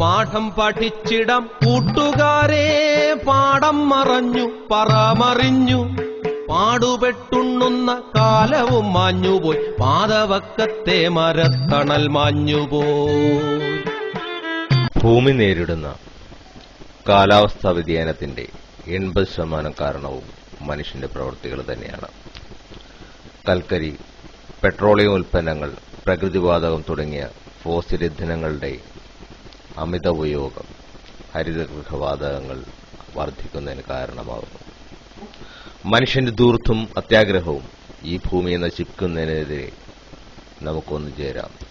പാഠം പഠിച്ചിടം കൂട്ടുകാരെ പാടം മറഞ്ഞു പറമറിഞ്ഞു പാടുപെട്ടുണ്ണുന്ന കാലവും മാഞ്ഞുപോയി പാതവക്കത്തെ മരത്തണൽ മാഞ്ഞുപോയി. ഭൂമി നേരിടുന്ന കാലാവസ്ഥാ വ്യതിയാനത്തിന്റെ 80% കാരണവും മനുഷ്യന്റെ പ്രവൃത്തികൾ തന്നെയാണ്. കൽക്കരി, പെട്രോളിയം ഉൽപ്പന്നങ്ങൾ, പ്രകൃതിവാതകം തുടങ്ങിയ ഫോസിൽ ഇന്ധനങ്ങളുടെ അമിത ഉപയോഗം ഹരിതഗൃഹവാതകങ്ങൾ വർദ്ധിക്കുന്നതിന് കാരണമാകുന്നു. മനുഷ്യന്റെ ധൂർത്തും അത്യാഗ്രഹവും ഈ ഭൂമിയെ നശിപ്പിക്കുന്നതിനെതിരെ നമുക്കൊന്നു ചേരാം.